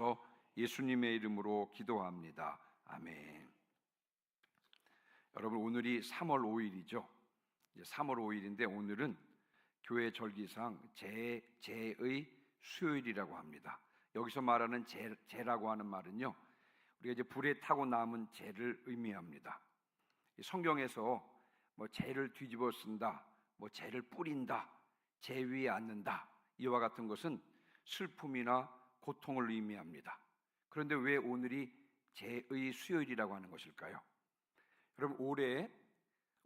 주옵소서. 예수님의 이름으로 기도합니다. 아멘. 여러분, 오늘이 3월 5일이죠. 이제 3월 5일인데 오늘은 교회 절기상 제의 수요일이라고 합니다. 여기서 말하는 제라고 하는 말은요, 우리가 이제 불에 타고 남은 제를 의미합니다. 성경에서 뭐 제를 뒤집어 쓴다, 뭐 제를 뿌린다, 제 위에 앉는다, 이와 같은 것은 슬픔이나 고통을 의미합니다. 그런데 왜 오늘이 제의 수요일이라고 하는 것일까요? 여러분,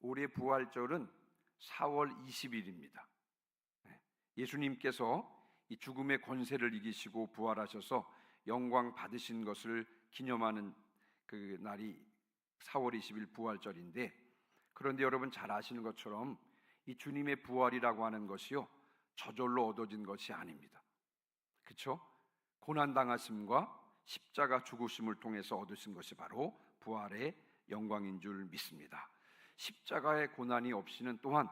올해 부활절은 4월 20일입니다. 예수님께서 이 죽음의 권세를 이기시고 부활하셔서 영광 받으신 것을 기념하는 그 날이 4월 20일 부활절인데, 그런데 여러분 잘 아시는 것처럼 이 주님의 부활이라고 하는 것이요, 저절로 얻어진 것이 아닙니다. 그렇죠? 고난당하심과 십자가 죽으심을 통해서 얻으신 것이 바로 부활의 영광인 줄 믿습니다. 십자가의 고난이 없이는 또한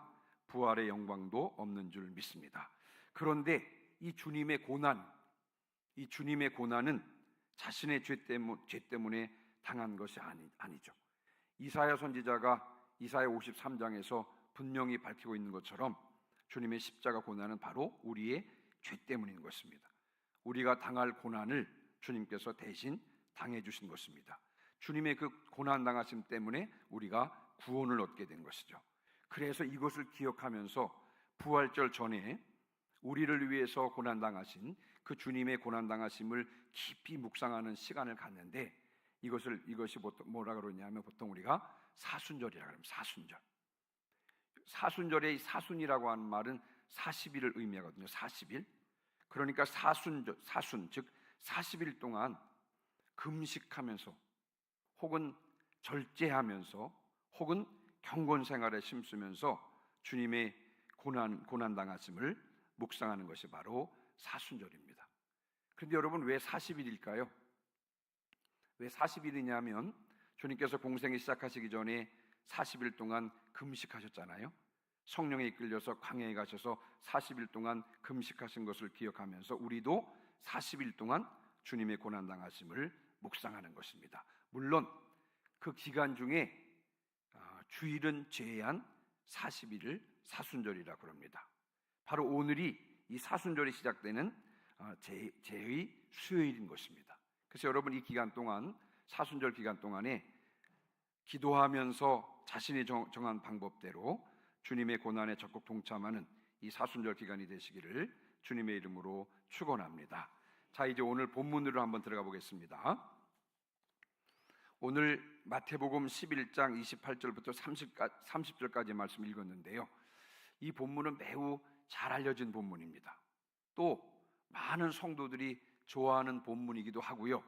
부활의 영광도 없는 줄 믿습니다. 그런데 이 주님의 고난은 자신의 죄 때문에 당한 것이 아니죠. 이사야 선지자가 이사야 53장에서 분명히 밝히고 있는 것처럼 주님의 십자가 고난은 바로 우리의 죄 때문인 것입니다. 우리가 당할 고난을 주님께서 대신 당해 주신 것입니다. 주님의 그 고난 당하심 때문에 우리가 구원을 얻게 된 것이죠. 그래서 이것을 기억하면서 부활절 전에 우리를 위해서 고난 당하신 그 주님의 고난 당하심을 깊이 묵상하는 시간을 갖는데, 이것이 보통 뭐라 그러냐면 보통 우리가 사순절이라 그럽니다. 사순절의 사순이라고 하는 말은 40일을 의미하거든요. 40일. 그러니까 사순 즉 40일 동안 금식하면서 혹은 절제하면서 혹은 경건 생활에 힘쓰면서 주님의 고난 당하심을 묵상하는 것이 바로 사순절입니다. 그런데 여러분, 왜 40일일까요? 왜 40일이냐면 주님께서 공생이 시작하시기 전에 40일 동안 금식하셨잖아요. 성령에 이끌려서 광야에 가셔서 40일 동안 금식하신 것을 기억하면서 우리도 40일 동안 주님의 고난 당하심을 묵상하는 것입니다. 물론 그 기간 중에 주일은 제한 40일을 사순절이라고 합니다. 바로 오늘이 이 사순절이 시작되는 제의 수요일인 것입니다. 그래서 여러분, 이 기간 동안, 사순절 기간 동안에 기도하면서 자신이 정한 방법대로 주님의 고난에 적극 동참하는 이 사순절 기간이 되시기를 주님의 이름으로 축원합니다. 자, 이제 오늘 본문으로 한번 들어가 보겠습니다. 오늘 마태복음 11장 28절부터 30절까지 말씀 읽었는데요, 이 본문은 매우 잘 알려진 본문입니다. 또 많은 성도들이 좋아하는 본문이기도 하고요,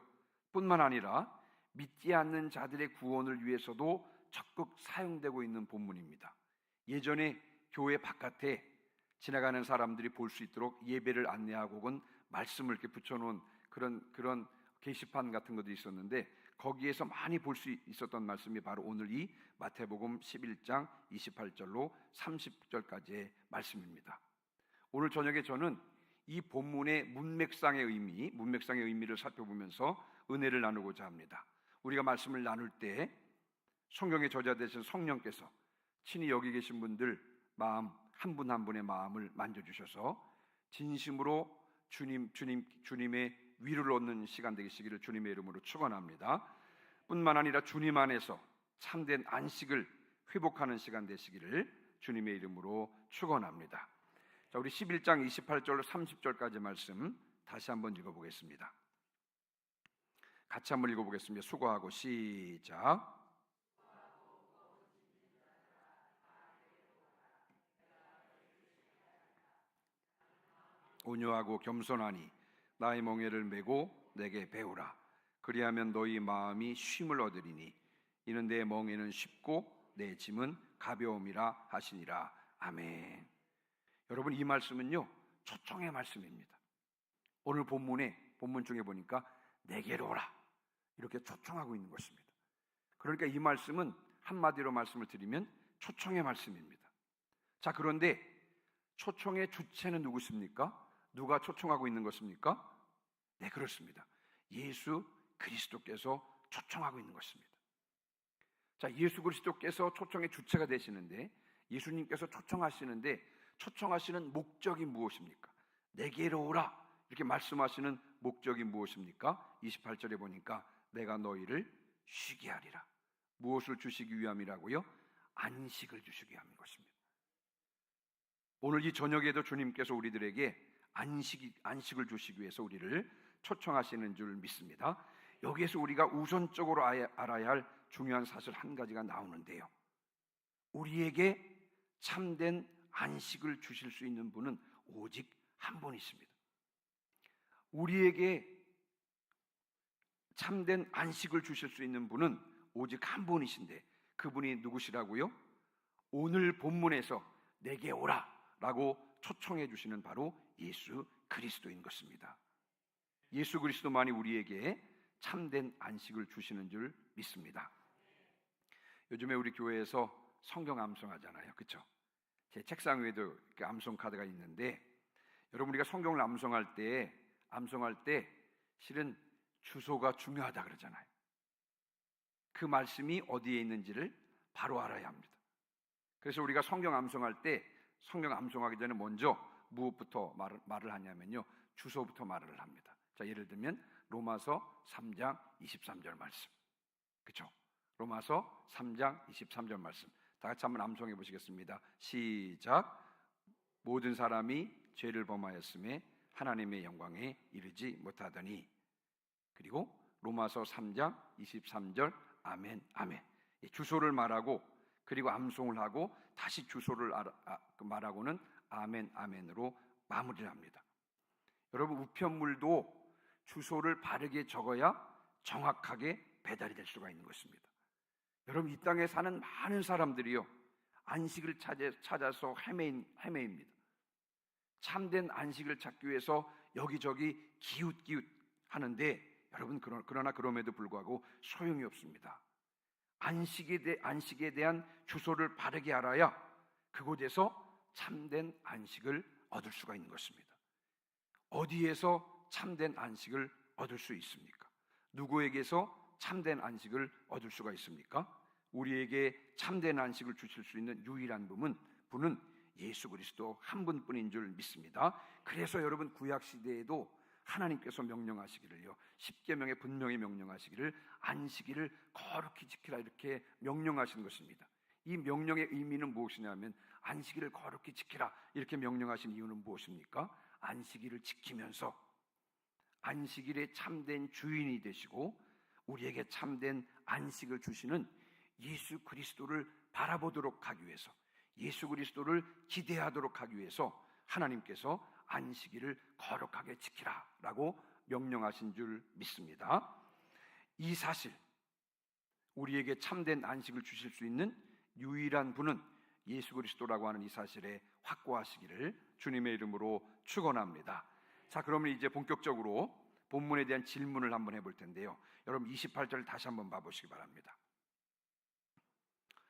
뿐만 아니라 믿지 않는 자들의 구원을 위해서도 적극 사용되고 있는 본문입니다. 예전에 교회 바깥에 지나가는 사람들이 볼 수 있도록 예배를 안내하고 혹은 말씀을 이렇게 붙여놓은 그런 게시판 같은 것도 있었는데, 거기에서 많이 볼 수 있었던 말씀이 바로 오늘 이 마태복음 11장 28절로 30절까지의 말씀입니다. 오늘 저녁에 저는 이 본문의 문맥상의 의미를 살펴보면서 은혜를 나누고자 합니다. 우리가 말씀을 나눌 때 성경의 저자 되신 성령께서 친히 여기 계신 분들 마음 한 분 한 분의 마음을 만져주셔서 진심으로 주님의 위를 얻는 시간 되시기를 주님의 이름으로 축원합니다. 뿐만 아니라 주님 안에서 참된 안식을 회복하는 시간 되시기를 주님의 이름으로 축원합니다. 자, 우리 11장 28절로 30절까지 말씀 다시 한번 읽어보겠습니다. 같이 한번 읽어보겠습니다. 수고하고 시작. 온유하고 겸손하니 나의 멍에를 메고 내게 배우라. 그리하면 너희 마음이 쉼을 얻으리니 이는 내 멍에는 쉽고 내 짐은 가벼움이라 하시니라. 아멘. 여러분, 이 말씀은요, 초청의 말씀입니다. 오늘 본문 중에 보니까 내게로 오라, 이렇게 초청하고 있는 것입니다. 그러니까 이 말씀은 한마디로 말씀을 드리면 초청의 말씀입니다. 자, 그런데 초청의 주체는 누구십니까? 누가 초청하고 있는 것입니까? 네, 그렇습니다. 예수 그리스도께서 초청하고 있는 것입니다. 자, 예수 그리스도께서 초청의 주체가 되시는데, 예수님께서 초청하시는데 초청하시는 목적이 무엇입니까? 내게로 오라 이렇게 말씀하시는 목적이 무엇입니까? 28절에 보니까 내가 너희를 쉬게 하리라. 무엇을 주시기 위함이라고요? 안식을 주시기 위함인 것입니다. 오늘 이 저녁에도 주님께서 우리들에게 안식을 주시기 위해서 우리를 초청하시는 줄 믿습니다. 여기에서 우리가 우선적으로 알아야 할 중요한 사실 한 가지가 나오는데요. 우리에게 참된 안식을 주실 수 있는 분은 오직 한 분이십니다. 우리에게 참된 안식을 주실 수 있는 분은 오직 한 분이신데, 그분이 누구시라고요? 오늘 본문에서 내게 오라 라고 초청해 주시는 바로 예수 그리스도인 것입니다. 예수 그리스도만이 우리에게 참된 안식을 주시는 줄 믿습니다. 요즘에 우리 교회에서 성경 암송하잖아요, 그렇죠? 제 책상 위에도 암송 카드가 있는데, 여러분 우리가 성경을 암송할 때 실은 주소가 중요하다 그러잖아요. 그 말씀이 어디에 있는지를 바로 알아야 합니다. 그래서 우리가 성경 암송할 때 성경 암송하기 전에 먼저 무엇부터 말을 하냐면요, 주소부터 말을 합니다. 자, 예를 들면 로마서 3장 23절 말씀, 그렇죠? 로마서 3장 23절 말씀 다 같이 한번 암송해 보시겠습니다. 시작. 모든 사람이 죄를 범하였음에 하나님의 영광에 이르지 못하더니. 그리고 로마서 3장 23절 아멘 아멘. 주소를 말하고 그리고 암송을 하고 다시 주소를 말하고는 아멘 아멘으로 마무리를 합니다. 여러분 우편물도 주소를 바르게 적어야 정확하게 배달이 될 수가 있는 것입니다. 여러분 이 땅에 사는 많은 사람들이요, 안식을 찾아서 헤매입니다. 참된 안식을 찾기 위해서 여기저기 기웃기웃 하는데, 여러분 그러나 그럼에도 불구하고 소용이 없습니다. 안식에 대한 주소를 바르게 알아야 그곳에서 참된 안식을 얻을 수가 있는 것입니다. 어디에서 참된 안식을 얻을 수 있습니까? 누구에게서 참된 안식을 얻을 수가 있습니까? 우리에게 참된 안식을 주실 수 있는 유일한 분은 예수 그리스도 한 분뿐인 줄 믿습니다. 그래서 여러분 구약 시대에도 하나님께서 명령하시기를요, 십계명에 분명히 명령하시기를 안식일을 거룩히 지키라 이렇게 명령하신 것입니다. 이 명령의 의미는 무엇이냐면, 안식일을 거룩히 지키라 이렇게 명령하신 이유는 무엇입니까? 안식일을 지키면서 안식일의 참된 주인이 되시고 우리에게 참된 안식을 주시는 예수 그리스도를 바라보도록 하기 위해서, 예수 그리스도를 기대하도록 하기 위해서 하나님께서 안식일을 거룩하게 지키라 라고 명령하신 줄 믿습니다. 이 사실, 우리에게 참된 안식을 주실 수 있는 유일한 분은 예수 그리스도라고 하는 이 사실에 확고하시기를 주님의 이름으로 축원합니다. 자, 그러면 이제 본격적으로 본문에 대한 질문을 한번 해볼 텐데요. 여러분 28절을 다시 한번 봐보시기 바랍니다.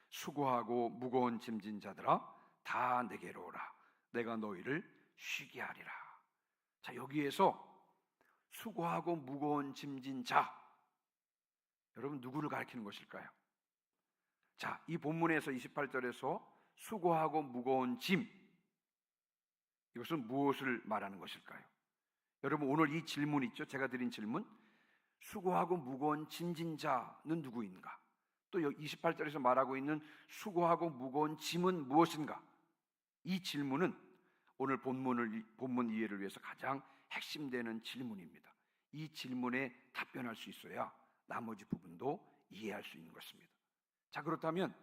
수고하고 무거운 짐진 자들아 다 내게로 오라. 내가 너희를 쉬게 하리라. 자, 여기에서 수고하고 무거운 짐진 자, 여러분 누구를 가리키는 것일까요? 자, 이 본문에서 28절에서 수고하고 무거운 짐, 이것은 무엇을 말하는 것일까요? 여러분 오늘 이 질문 있죠? 제가 드린 질문, 수고하고 무거운 짐진 자는 누구인가? 또 28절에서 말하고 있는 수고하고 무거운 짐은 무엇인가? 이 질문은 오늘 본문 이해를 위해서 가장 핵심되는 질문입니다. 이 질문에 답변할 수 있어야 나머지 부분도 이해할 수 있는 것입니다. 자, 그렇다면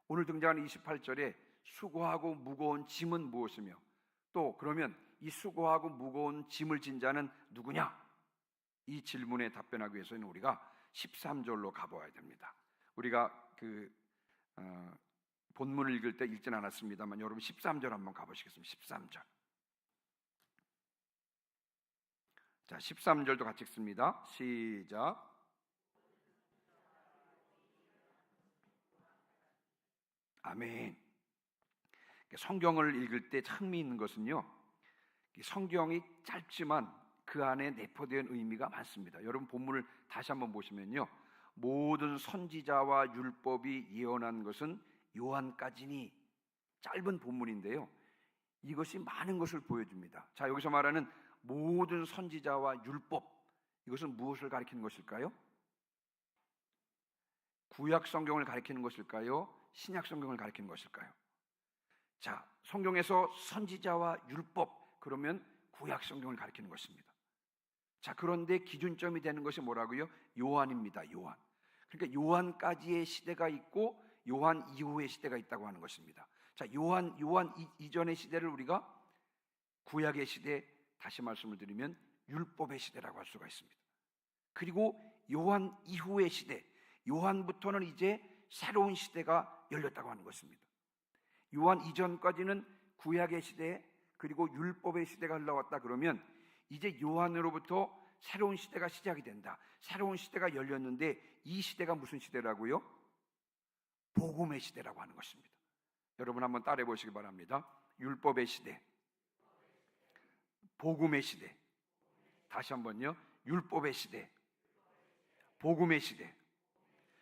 오늘 등장하는 28절에 수고하고 무거운 짐은 무엇이며, 또 그러면 이 수고하고 무거운 짐을 진 자는 누구냐? 이 질문에 답변하기 위해서는 우리가 13절로 가보아야 됩니다. 우리가 본문을 읽을 때 읽진 않았습니다만 여러분 13절 한번 가보시겠습니다. 13절. 자, 13절도 같이 읽습니다. 시작. 아멘. 성경을 읽을 때 흥미 있는 것은요, 성경이 짧지만 그 안에 내포된 의미가 많습니다. 여러분 본문을 다시 한번 보시면요, 모든 선지자와 율법이 예언한 것은 요한까지니, 짧은 본문인데요, 이것이 많은 것을 보여줍니다. 자, 여기서 말하는 모든 선지자와 율법, 이것은 무엇을 가리키는 것일까요? 구약 성경을 가리키는 것일까요? 신약 성경을 가리키는 것일까요? 자, 성경에서 선지자와 율법, 그러면 구약 성경을 가리키는 것입니다. 자, 그런데 기준점이 되는 것이 뭐라고요? 요한입니다. 요한. 그러니까 요한까지의 시대가 있고 요한 이후의 시대가 있다고 하는 것입니다. 자, 요한 이전의 시대를 우리가 구약의 시대, 다시 말씀을 드리면 율법의 시대라고 할 수가 있습니다. 그리고 요한 이후의 시대, 요한부터는 이제 새로운 시대가 열렸다고 하는 것입니다. 요한 이전까지는 구약의 시대, 그리고 율법의 시대가 흘러왔다 그러면 이제 요한으로부터 새로운 시대가 시작이 된다. 새로운 시대가 열렸는데 이 시대가 무슨 시대라고요? 복음의 시대라고 하는 것입니다. 여러분 한번 따라해 보시기 바랍니다. 율법의 시대, 복음의 시대. 다시 한번요. 율법의 시대, 복음의 시대.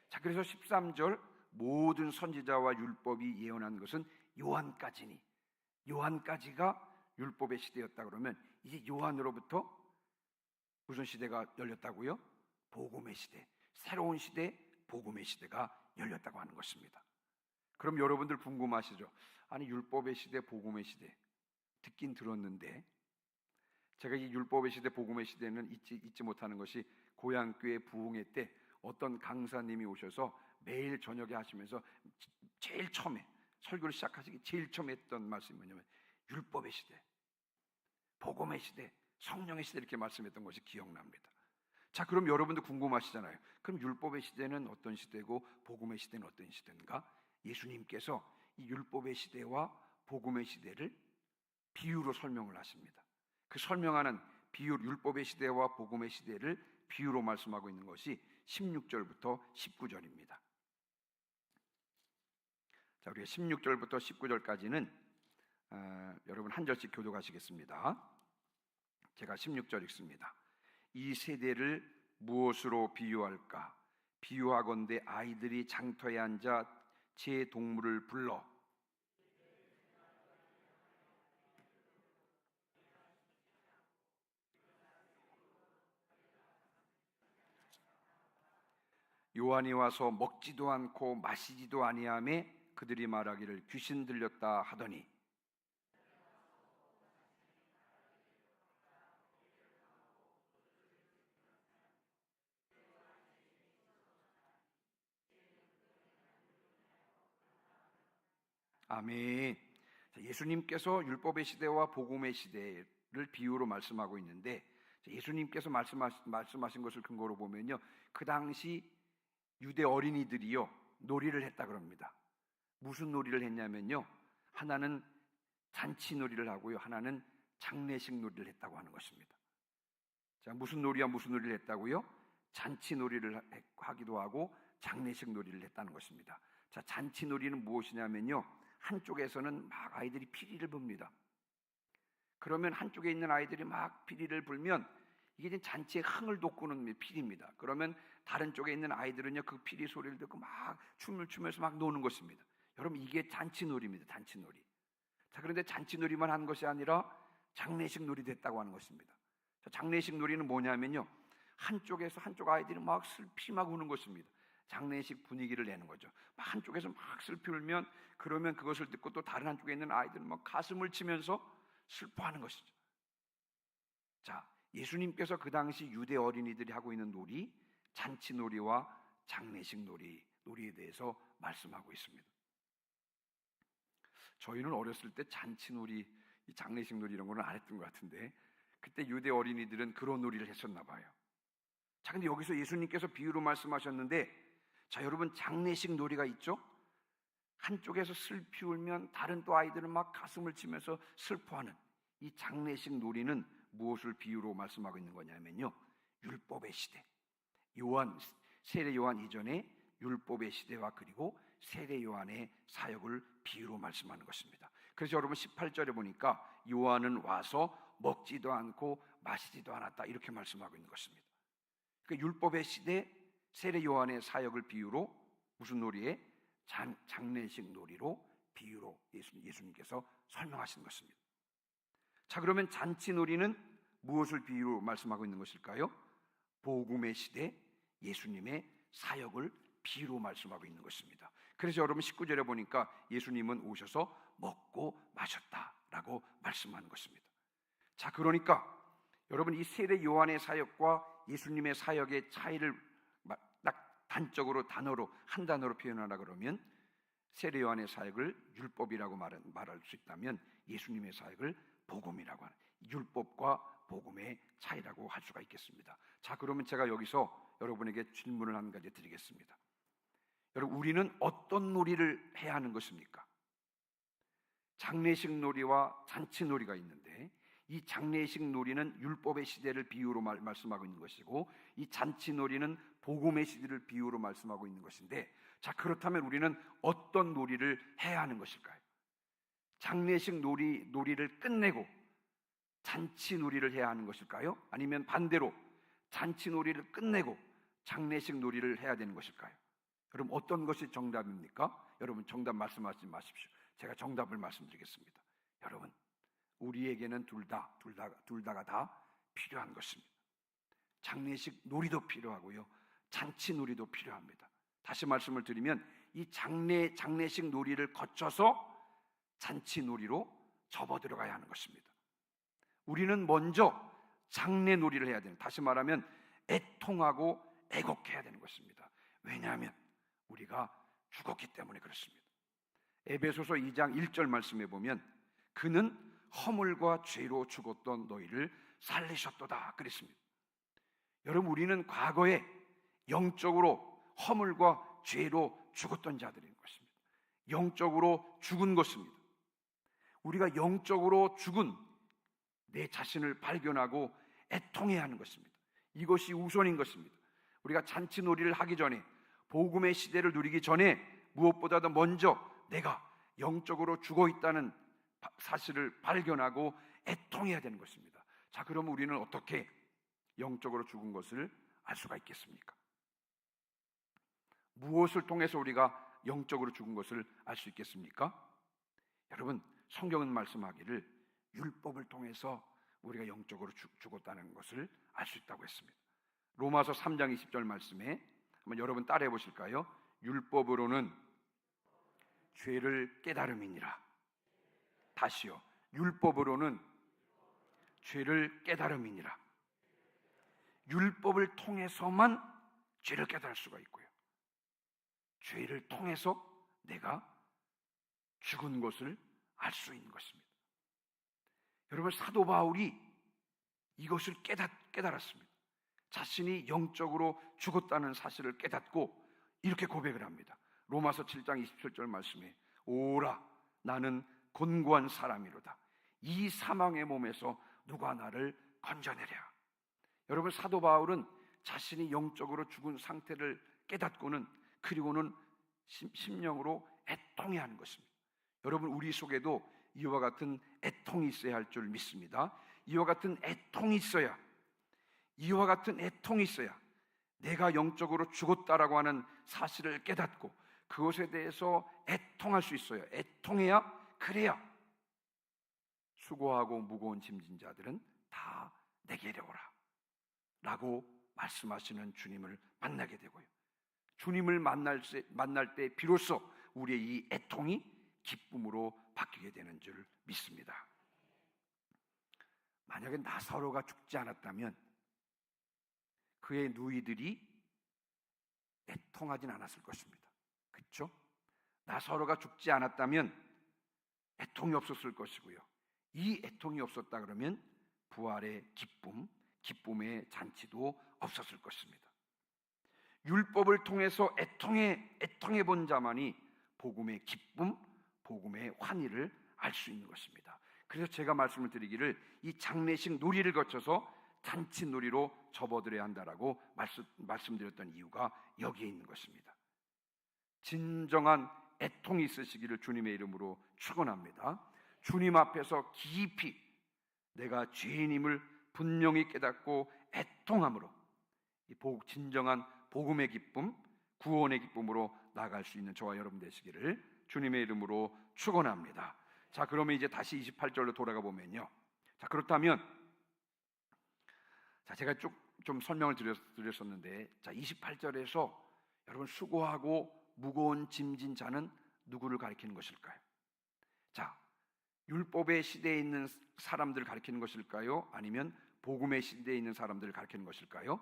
자, 그래서 13절 모든 선지자와 율법이 예언한 것은 요한까지니, 요한까지가 율법의 시대였다 그러면 이제 요한으로부터 무슨 시대가 열렸다고요? 복음의 시대, 새로운 시대, 복음의 시대가 열렸다고 하는 것입니다. 그럼 여러분들 궁금하시죠? 아니, 율법의 시대, 복음의 시대 듣긴 들었는데, 제가 이 율법의 시대, 복음의 시대는 잊지 못하는 것이 고향교회 부흥회 때 어떤 강사님이 오셔서 매일 저녁에 하시면서 제일 처음에 설교를 시작하시기 제일 처음에 했던 말씀이 뭐냐면 율법의 시대, 복음의 시대, 성령의 시대, 이렇게 말씀했던 것이 기억납니다. 자, 그럼 여러분도 궁금하시잖아요. 그럼 율법의 시대는 어떤 시대고 복음의 시대는 어떤 시대인가? 예수님께서 이 율법의 시대와 복음의 시대를 비유로 설명을 하십니다. 그 설명하는 비유, 율법의 시대와 복음의 시대를 비유로 말씀하고 있는 것이 16절부터 19절입니다. 자, 우리가 16절부터 19절까지는 여러분 한 절씩 교독하시겠습니다. 제가 16절 읽습니다. 이 세대를 무엇으로 비유할까? 비유하건대 아이들이 장터에 앉아 제 동물을 불러 요한이 와서 먹지도 않고 마시지도 아니하며 그들이 말하기를 귀신 들렸다 하더니, 아멘. 예수님께서 율법의 시대와 복음의 시대를 비유로 말씀하고 있는데, 예수님께서 말씀하신 것을 근거로 보면요, 그 당시 유대 어린이들이요 놀이를 했다 그럽니다. 무슨 놀이를 했냐면요, 하나는 잔치 놀이를 하고요, 하나는 장례식 놀이를 했다고 하는 것입니다. 자, 무슨 놀이와 무슨 놀이를 했다고요? 잔치 놀이를 하기도 하고 장례식 놀이를 했다는 것입니다. 자, 잔치 놀이는 무엇이냐면요, 한쪽에서는 막 아이들이 피리를 붑니다. 그러면 한쪽에 있는 아이들이 막 피리를 불면 이게 잔치의 흥을 돋구는 피리입니다. 그러면 다른 쪽에 있는 아이들은요 그 피리 소리를 듣고 막 춤을 추면서 막 노는 것입니다. 여러분, 이게 잔치놀이입니다. 잔치놀이. 자, 그런데 잔치놀이만 한 것이 아니라 장례식 놀이도 했다고 하는 것입니다. 자, 장례식 놀이는 뭐냐면요, 한쪽에서 한쪽 아이들이 막 슬피 막 우는 것입니다. 장례식 분위기를 내는 거죠. 막 한쪽에서 막 슬피 울면, 그러면 그것을 듣고 또 다른 한쪽에 있는 아이들은 막 가슴을 치면서 슬퍼하는 것이죠. 자, 예수님께서 그 당시 유대 어린이들이 하고 있는 놀이, 잔치놀이와 장례식 놀이에 대해서 말씀하고 있습니다. 저희는 어렸을 때 잔치놀이, 장례식 놀이 이런 거는 안 했던 것 같은데 그때 유대 어린이들은 그런 놀이를 했었나 봐요. 자, 근데 여기서 예수님께서 비유로 말씀하셨는데, 자, 여러분, 장례식 놀이가 있죠? 한쪽에서 슬피 울면 다른 또 아이들은 막 가슴을 치면서 슬퍼하는 이 장례식 놀이는 무엇을 비유로 말씀하고 있는 거냐면요, 율법의 시대, 세례 요한 이전에 율법의 시대와 그리고 세례 요한의 사역을 비유로 말씀하는 것입니다. 그래서 여러분 18절에 보니까 요한은 와서 먹지도 않고 마시지도 않았다, 이렇게 말씀하고 있는 것입니다. 그 율법의 시대 세례 요한의 사역을 비유로 무슨 놀이에? 장례식 놀이로 비유로 예수님께서 설명하시는 것입니다. 자, 그러면 잔치 놀이는 무엇을 비유로 말씀하고 있는 것일까요? 복음의 시대 예수님의 사역을 비유로 말씀하고 있는 것입니다. 그래서 여러분 19절에 보니까 예수님은 오셔서 먹고 마셨다라고 말씀하는 것입니다. 자, 그러니까 여러분 이 세례 요한의 사역과 예수님의 사역의 차이를 딱 단적으로 한 단어로 표현하라 그러면 세례 요한의 사역을 율법이라고 말할 수 있다면 예수님의 사역을 복음이라고 하는, 율법과 복음의 차이라고 할 수가 있겠습니다. 자, 그러면 제가 여기서 여러분에게 질문을 한 가지 드리겠습니다. 여러분, 우리는 어떤 놀이를 해야 하는 것입니까? 장례식 놀이와 잔치 놀이가 있는데, 이 장례식 놀이는 율법의 시대를 비유로 말씀하고 있는 것이고, 이 잔치 놀이는 복음의 시대를 비유로 말씀하고 있는 것인데, 자, 그렇다면 우리는 어떤 놀이를 해야 하는 것일까요? 장례식 놀이를 끝내고 잔치 놀이를 해야 하는 것일까요? 아니면 반대로 잔치 놀이를 끝내고 장례식 놀이를 해야 되는 것일까요? 여러분, 어떤 것이 정답입니까? 여러분, 정답 말씀하지 마십시오. 제가 정답을 말씀드리겠습니다. 여러분, 우리에게는 둘 다가 다 필요한 것입니다. 장례식 놀이도 필요하고요, 잔치 놀이도 필요합니다. 다시 말씀을 드리면 이 장례식 놀이를 거쳐서 잔치 놀이로 접어들어가야 하는 것입니다. 우리는 먼저 장례 놀이를 해야 되는, 다시 말하면 애통하고 애곡해야 되는 것입니다. 왜냐하면 우리가 죽었기 때문에 그렇습니다. 에베소서 2장 1절 말씀에 보면 그는 허물과 죄로 죽었던 너희를 살리셨도다 그랬습니다. 여러분, 우리는 과거에 영적으로 허물과 죄로 죽었던 자들인 것입니다. 영적으로 죽은 것입니다. 우리가 영적으로 죽은 내 자신을 발견하고 애통해야 하는 것입니다. 이것이 우선인 것입니다. 우리가 잔치놀이를 하기 전에, 복음의 시대를 누리기 전에 무엇보다도 먼저 내가 영적으로 죽어 있다는 사실을 발견하고 애통해야 되는 것입니다. 자, 그러면 우리는 어떻게 영적으로 죽은 것을 알 수가 있겠습니까? 무엇을 통해서 우리가 영적으로 죽은 것을 알 수 있겠습니까? 여러분, 성경은 말씀하기를 율법을 통해서 우리가 영적으로 죽었다는 것을 알 수 있다고 했습니다. 로마서 3장 20절 말씀에 한번 여러분 따라해 보실까요? 율법으로는 죄를 깨달음이니라. 다시요. 율법으로는 죄를 깨달음이니라. 율법을 통해서만 죄를 깨달을 수가 있고요, 죄를 통해서 내가 죽은 것을 알 수 있는 것입니다. 여러분, 사도 바울이 이것을 깨달았습니다. 자신이 영적으로 죽었다는 사실을 깨닫고 이렇게 고백을 합니다. 로마서 7장 27절 말씀에 오라, 나는 곤고한 사람이로다. 이 사망의 몸에서 누가 나를 건져내랴. 여러분, 사도 바울은 자신이 영적으로 죽은 상태를 깨닫고는, 그리고는 심령으로 애통해하는 것입니다. 여러분, 우리 속에도 이와 같은 애통이 있어야 할 줄 믿습니다. 이와 같은 애통이 있어야 내가 영적으로 죽었다라고 하는 사실을 깨닫고 그것에 대해서 애통할 수 있어요. 그래야 수고하고 무거운 짐진 자들은 다 내게로 오라 라고 말씀하시는 주님을 만나게 되고요, 주님을 만날 때 비로소 우리의 이 애통이 기쁨으로 바뀌게 되는 줄 믿습니다. 만약에 나사로가 죽지 않았다면 그의 누이들이 애통하진 않았을 것입니다. 그렇죠? 나사로가 죽지 않았다면 애통이 없었을 것이고요, 이 애통이 없었다 그러면 부활의 기쁨의 잔치도 없었을 것입니다. 율법을 통해서 애통해 본 자만이 복음의 기쁨, 복음의 환희를 알 수 있는 것입니다. 그래서 제가 말씀을 드리기를 이 장례식 놀이를 거쳐서 잔치 놀이로 접어들어야 한다라고 말씀드렸던 이유가 여기에 있는 것입니다. 진정한 애통이 있으시기를 주님의 이름으로 축원합니다. 주님 앞에서 깊이 내가 죄인임을 분명히 깨닫고 애통함으로 이 진정한 복음의 기쁨, 구원의 기쁨으로 나아갈 수 있는 저와 여러분 되시기를 주님의 이름으로 축원합니다. 자, 그러면 이제 다시 28절로 돌아가 보면요. 자, 그렇다면 자, 제가 좀 설명을 드렸었는데, 자, 28절에서 여러분 수고하고 무거운 짐진 자는 누구를 가리키는 것일까요? 자, 율법의 시대에 있는 사람들을 가리키는 것일까요? 아니면 복음의 시대에 있는 사람들을 가리키는 것일까요?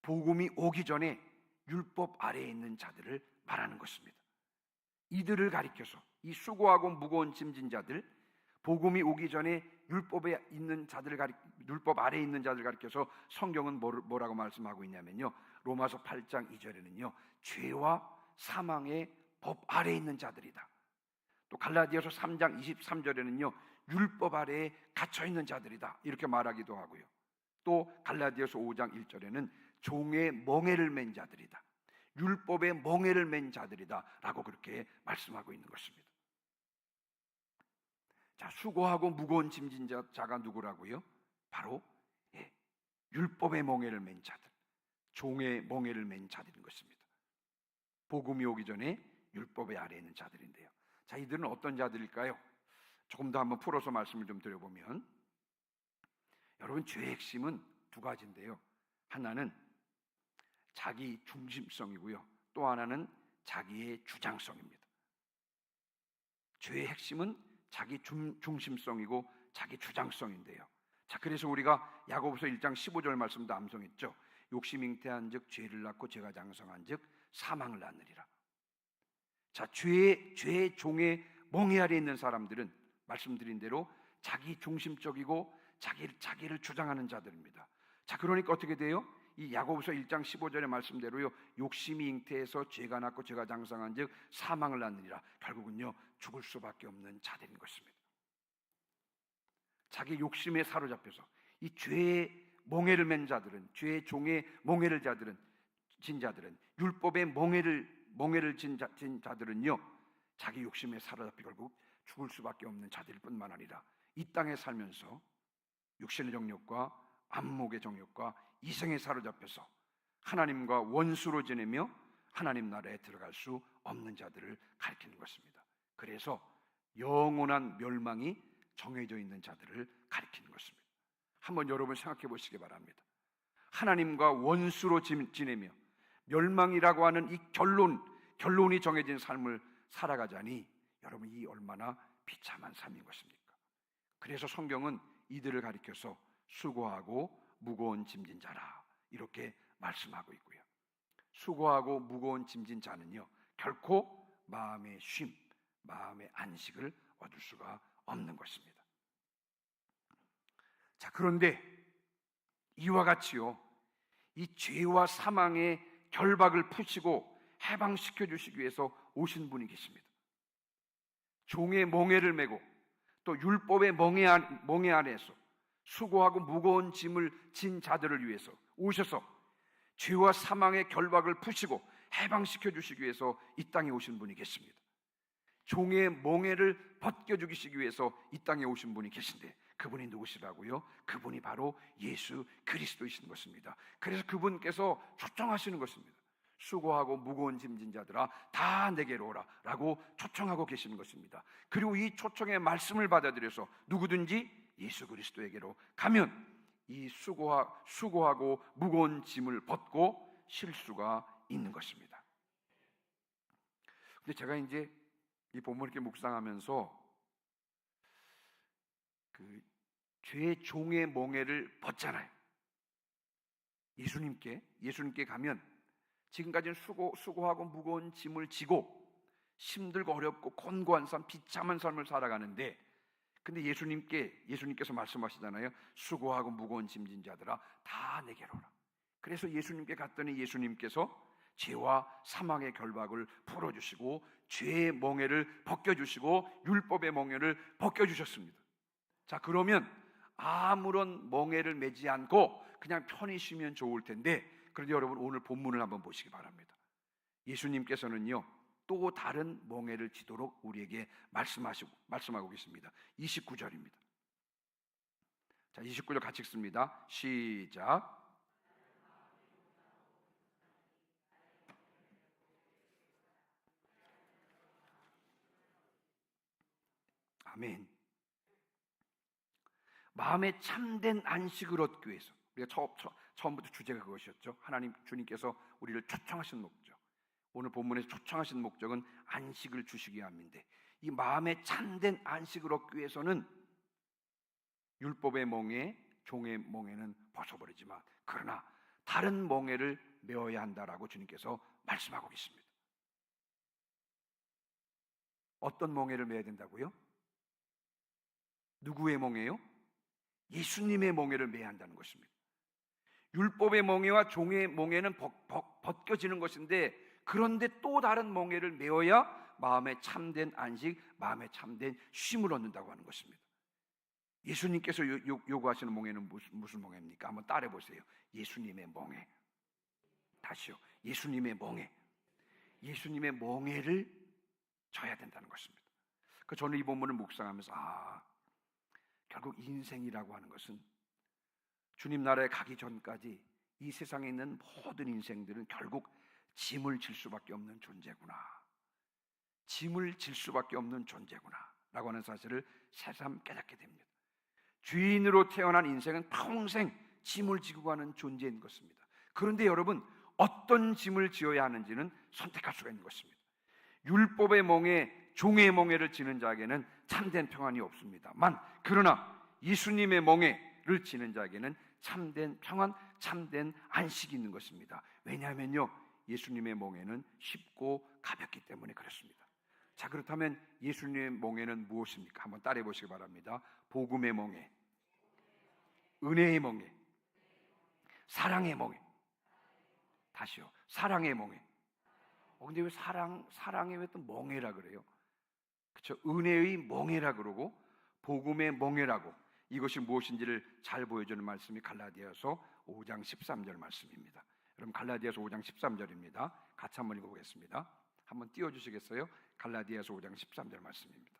복음이 오기 전에 율법 아래에 있는 자들을 말하는 것입니다. 이들을 가리켜서 이 수고하고 무거운 짐진 자들, 복음이 오기 전에 율법에 있는 자들을 율법 아래에 있는 자들을 가리켜서 성경은 뭐라고 말씀하고 있냐면요, 로마서 8장 2절에는요 죄와 사망의 법 아래에 있는 자들이다. 또 갈라디아서 3장 23절에는요 율법 아래에 갇혀 있는 자들이다 이렇게 말하기도 하고요. 또 갈라디아서 5장 1절에는 종의 멍에를 맨 자들이다, 율법의 멍에를 맨 자들이다 라고 그렇게 말씀하고 있는 것입니다. 자, 수고하고 무거운 짐진 자가 누구라고요? 바로 율법의 멍에를 맨 자들, 종의 멍에를 맨 자들인 것입니다. 복음이 오기 전에 율법의 아래에 있는 자들인데요. 자, 이들은 어떤 자들일까요? 조금 더 한번 풀어서 말씀을 좀 드려보면, 여러분 죄의 핵심은 두 가지인데요. 하나는 자기 중심성이고요, 또 하나는 자기의 주장성입니다. 죄의 핵심은 자기 중심성이고 자기 주장성인데요. 자, 그래서 우리가 야고보서 1장 15절 말씀도 암송했죠. 욕심 잉태한 즉 죄를 낳고 죄가 장성한 즉 사망을 낳느니라. 자, 죄의 종의 멍에 아래 있는 사람들은 말씀드린 대로 자기 중심적이고 자기를 주장하는 자들입니다. 자, 그러니까 어떻게 돼요? 이 야고보서 1장 15절의 말씀대로요, 욕심이 잉태해서 죄가 낳고 죄가 장성한 즉 사망을 낳느니라. 결국은요 죽을 수밖에 없는 자들인 것입니다. 자기 욕심에 사로잡혀서 이 죄의 멍에를 맨 자들은, 죄의 종의 멍에를 진 자들은, 율법의 멍에를 진 자들은요 자기 욕심에 사로잡혀 결국 죽을 수밖에 없는 자들일 뿐만 아니라 이 땅에 살면서 육신의 정욕과 안목의 정욕과 이성에 사로잡혀서 하나님과 원수로 지내며 하나님 나라에 들어갈 수 없는 자들을 가리키는 것입니다. 그래서 영원한 멸망이 정해져 있는 자들을 가리키는 것입니다. 한번 여러분 생각해 보시기 바랍니다. 하나님과 원수로 지내며 멸망이라고 하는 이 결론이 정해진 삶을 살아가자니 여러분 이 얼마나 비참한 삶인 것입니까? 그래서 성경은 이들을 가리켜서 수고하고 무거운 짐진 자라 이렇게 말씀하고 있고요. 수고하고 무거운 짐진 자는요 결코 마음의 쉼, 마음의 안식을 얻을 수가 없는 것입니다. 자, 그런데 이와 같이요 이 죄와 사망의 결박을 푸시고 해방시켜 주시기 위해서 오신 분이 계십니다. 종의 멍에를 메고 또 율법의 멍에 안에서 수고하고 무거운 짐을 진 자들을 위해서 오셔서 죄와 사망의 결박을 푸시고 해방시켜 주시기 위해서 이 땅에 오신 분이 계십니다. 종의 멍에를 벗겨주시기 위해서 이 땅에 오신 분이 계신데 그분이 누구시라고요? 그분이 바로 예수 그리스도이신 것입니다. 그래서 그분께서 초청하시는 것입니다. 수고하고 무거운 짐진 자들아 다 내게로 오라 라고 초청하고 계시는 것입니다. 그리고 이 초청의 말씀을 받아들여서 누구든지 예수 그리스도에게로 가면 이 수고하고 무거운 짐을 벗고 쉴 수가 있는 것입니다. 근데 제가 이제 이 본문을 이렇게 묵상하면서 그 죄의 종의 멍에를 벗잖아요. 예수님께 가면 지금까지는 수고하고 무거운 짐을 지고 힘들고 어렵고 곤고한 삶, 비참한 삶을 살아가는데 근데 예수님께서 말씀하시잖아요. 수고하고 무거운 짐진 자들아 다 내게로 오라. 그래서 예수님께 갔더니 예수님께서 죄와 사망의 결박을 풀어주시고 죄의 멍에를 벗겨주시고 율법의 멍에를 벗겨주셨습니다. 자, 그러면 아무런 멍에를 매지 않고 그냥 편히 쉬면 좋을 텐데 그런데 여러분 오늘 본문을 한번 보시기 바랍니다. 예수님께서는요 또 다른 멍에를 지도록 우리에게 말씀하고 계십니다. 29절입니다. 자, 29절 같이 읽습니다. 시작. 아멘. 마음에 참된 안식을 얻기 위해서, 우리가 처음부터 주제가 그것이었죠. 하나님 주님께서 우리를 초청하신 목적, 오늘 본문에서 초청하신 목적은 안식을 주시기 위함인데, 이 마음에 참된 안식을 얻기 위해서는 율법의 멍에, 종의 멍에는 벗어버리지만 그러나 다른 멍에를 메어야 한다라고 주님께서 말씀하고 계십니다. 어떤 멍에를 메어야 된다고요? 누구의 멍에요? 예수님의 멍에를 메야 한다는 것입니다. 율법의 멍에와 종의 멍에는 벗겨지는 것인데, 그런데 또 다른 멍에를 메어야 마음에 참된 안식, 마음에 참된 쉼을 얻는다고 하는 것입니다. 예수님께서 요구하시는 멍에는 무슨 멍에입니까? 한번 따라해 보세요. 예수님의 멍에. 다시요. 예수님의 멍에. 예수님의 멍에를 져야 된다는 것입니다. 저는 이 본문을 묵상하면서 결국 인생이라고 하는 것은 주님 나라에 가기 전까지 이 세상에 있는 모든 인생들은 결국 짐을 질 수밖에 없는 존재구나, 짐을 질 수밖에 없는 존재구나 라고 하는 사실을 새삼 깨닫게 됩니다. 죄인으로 태어난 인생은 평생 짐을 지고 가는 존재인 것입니다. 그런데 여러분, 어떤 짐을 지어야 하는지는 선택할 수가 있는 것입니다. 율법의 멍에, 종의 멍에를 지는 자에게는 참된 평안이 없습니다만, 그러나 예수님의 멍에를 지는 자에게는 참된 평안, 참된 안식이 있는 것입니다. 왜냐하면요, 예수님의 멍에는 쉽고 가볍기 때문에 그렇습니다. 자, 그렇다면 예수님의 멍에는 무엇입니까? 한번 따라해 보시기 바랍니다. 복음의 멍에, 은혜의 멍에, 사랑의 멍에. 다시요. 사랑의 멍에. 근데 왜 사랑에 왜 또 멍에라 그래요? 그렇죠? 은혜의 멍에라 그러고 복음의 멍에라고, 이것이 무엇인지를 잘 보여주는 말씀이 갈라디아서 5장 13절 말씀입니다. 여러분, 갈라디아서 5장 13절입니다. 같이 한번 읽어보겠습니다. 한번 띄워주시겠어요? 갈라디아서 5장 13절 말씀입니다.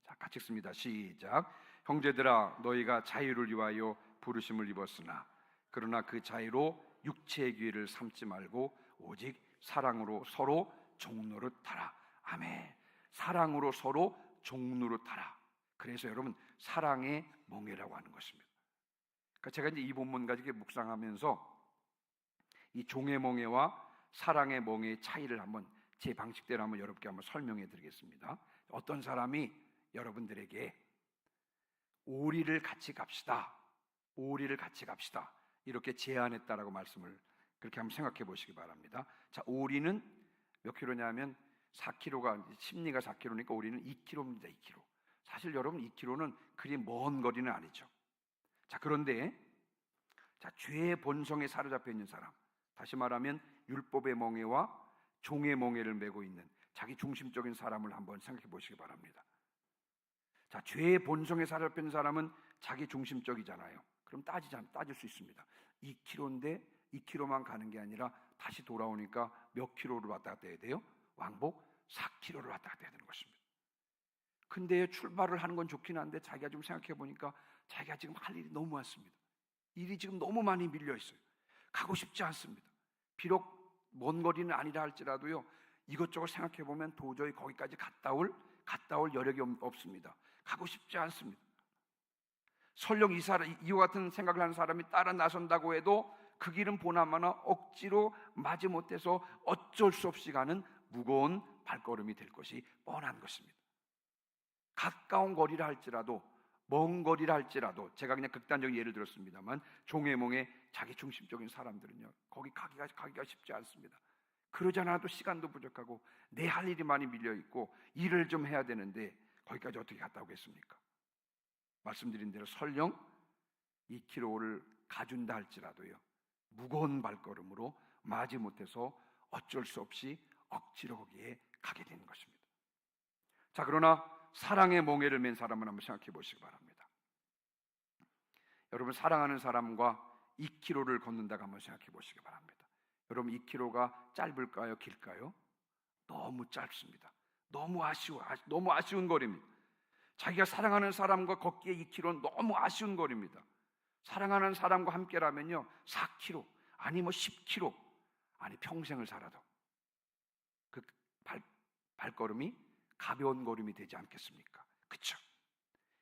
자, 같이 읽습니다. 시작. 형제들아, 너희가 자유를 위하여 부르심을 입었으나 그러나 그 자유로 육체의 기회를 삼지 말고 오직 사랑으로 서로 종노릇하라. 아멘. 사랑으로 서로 종노릇하라. 그래서 여러분, 사랑의 멍에라고 하는 것입니다. 그러니까 제가 이제 이 본문 가지고 묵상하면서 이 종의 멍에와 사랑의 멍에의 차이를 한번 제 방식대로 한번 여러분께 한번 설명해 드리겠습니다. 어떤 사람이 여러분들에게 오리를 같이 갑시다, 오리를 같이 갑시다 이렇게 제안했다라고 말씀을 그렇게 한번 생각해 보시기 바랍니다. 자, 오리는 몇 킬로냐면 4kg가, 심리가 4kg니까 오리는 2kg입니다. 2kg. 사실 여러분, 2kg는 그리 먼 거리는 아니죠. 자, 그런데 죄의 본성에 사로잡혀 있는 사람, 다시 말하면 율법의 멍에와 종의 멍에를 메고 있는 자기 중심적인 사람을 한번 생각해 보시기 바랍니다. 자, 죄의 본성에 사로잡혀 있는 사람은 자기 중심적이잖아요. 그럼 따질 수 있습니다. 2kg인데 2kg만 가는 게 아니라 다시 돌아오니까 몇 킬로를 왔다 갔다 해야 돼요? 왕복 4kg를 왔다 갔다 해야 되는 것입니다. 근데 출발을 하는 건 좋긴 한데 자기가 좀 생각해 보니까 자기가 지금 할 일이 너무 많습니다. 일이 지금 너무 많이 밀려 있어요. 가고 싶지 않습니다. 비록 먼 거리는 아니라 할지라도요, 이것저것 생각해 보면 도저히 거기까지 갔다 올 여력이 없습니다. 가고 싶지 않습니다. 설령 이와 같은 생각을 하는 사람이 따라 나선다고 해도 그 길은 보나마나 억지로 마지못해서 어쩔 수 없이 가는 무거운 발걸음이 될 것이 뻔한 것입니다. 가까운 거리라 할지라도, 먼 거리라 할지라도, 제가 그냥 극단적인 예를 들었습니다만, 종의 멍에 자기 중심적인 사람들은요, 거기 가기가 쉽지 않습니다. 그러지 않아도 시간도 부족하고 내 할 일이 많이 밀려있고 일을 좀 해야 되는데 거기까지 어떻게 갔다 오겠습니까? 말씀드린 대로 설령 2km를 가준다 할지라도요, 무거운 발걸음으로 마지못해서 어쩔 수 없이 억지로 거기에 가게 되는 것입니다. 자, 그러나 사랑의 멍에를 맨 사람을 한번 생각해 보시기 바랍니다. 여러분, 사랑하는 사람과 2km를 걷는다고 한번 생각해 보시기 바랍니다. 여러분, 2km가 짧을까요? 길까요? 너무 짧습니다. 너무 아쉬운 거리입니다. 자기가 사랑하는 사람과 걷기에 2km 너무 아쉬운 거리입니다. 사랑하는 사람과 함께라면요 4km 아니 뭐 10km 아니 평생을 살아도 그 발걸음이 가벼운 걸음이 되지 않겠습니까? 그렇죠?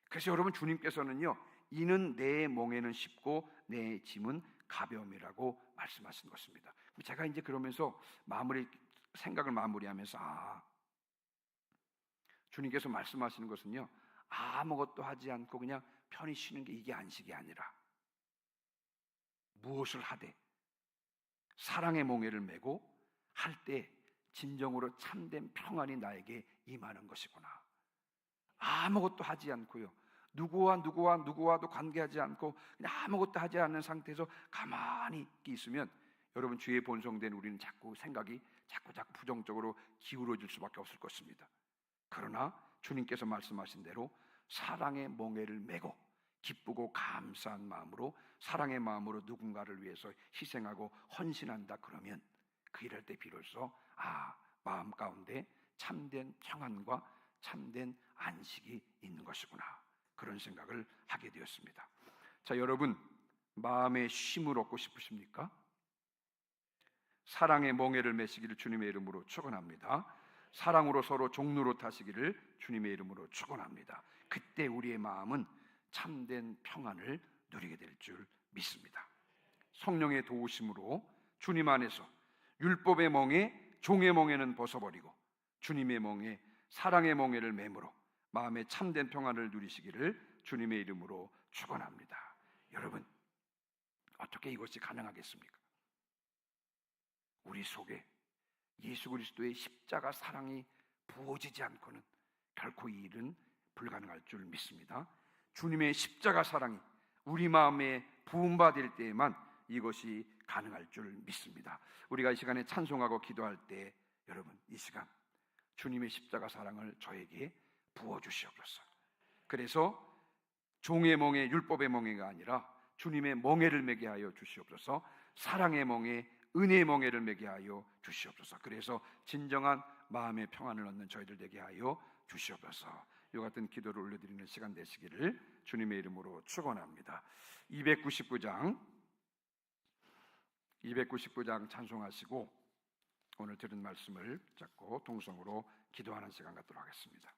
그래서 여러분 주님께서는요 이는 내 멍에는 쉽고 내 짐은 가벼움이라고 말씀하신 것입니다. 제가 이제 그러면서 생각을 마무리하면서 주님께서 말씀하시는 것은요 아무것도 하지 않고 그냥 편히 쉬는 게 이게 안식이 아니라 무엇을 하되 사랑의 몽에를 메고 할 때 진정으로 참된 평안이 나에게 임하는 것이구나. 아무것도 하지 않고요 누구와도 관계하지 않고 그냥 아무것도 하지 않는 상태에서 가만히 있으면 여러분 주의 본성된 우리는 자꾸 생각이 자꾸 부정적으로 기울어질 수밖에 없을 것입니다. 그러나 주님께서 말씀하신 대로 사랑의 멍에를 메고 기쁘고 감사한 마음으로 사랑의 마음으로 누군가를 위해서 희생하고 헌신한다 그러면 그 일할 때 비로소 마음 가운데 참된 평안과 참된 안식이 있는 것이구나 그런 생각을 하게 되었습니다. 자, 여러분 마음의 쉼을 얻고 싶으십니까? 사랑의 멍에를 메시기를 주님의 이름으로 축원합니다. 사랑으로 서로 종로로 타시기를 주님의 이름으로 축원합니다. 그때 우리의 마음은 참된 평안을 누리게 될 줄 믿습니다. 성령의 도우심으로 주님 안에서 율법의 멍에 종의 멍에는 벗어버리고 주님의 멍에 사랑의 멍에를 매므로 마음의 참된 평안을 누리시기를 주님의 이름으로 축원합니다. 여러분 어떻게 이것이 가능하겠습니까? 우리 속에 예수 그리스도의 십자가 사랑이 부어지지 않고는 결코 이 일은 불가능할 줄 믿습니다. 주님의 십자가 사랑이 우리 마음에 부음받을 때에만 이것이 가능할 줄 믿습니다. 우리가 이 시간에 찬송하고 기도할 때 여러분 이 시간 주님의 십자가 사랑을 저에게 부어주시옵소서. 그래서 종의 멍에 율법의 멍에가 아니라 주님의 멍에를 매게 하여 주시옵소서. 사랑의 멍에 은혜의 멍에를 매게 하여 주시옵소서. 그래서 진정한 마음의 평안을 얻는 저희들 되게 하여 주시옵소서. 이와 같은 기도를 올려드리는 시간 되시기를 주님의 이름으로 축원합니다. 299장 찬송하시고 오늘 들은 말씀을 잡고 동성으로 기도하는 시간 갖도록 하겠습니다.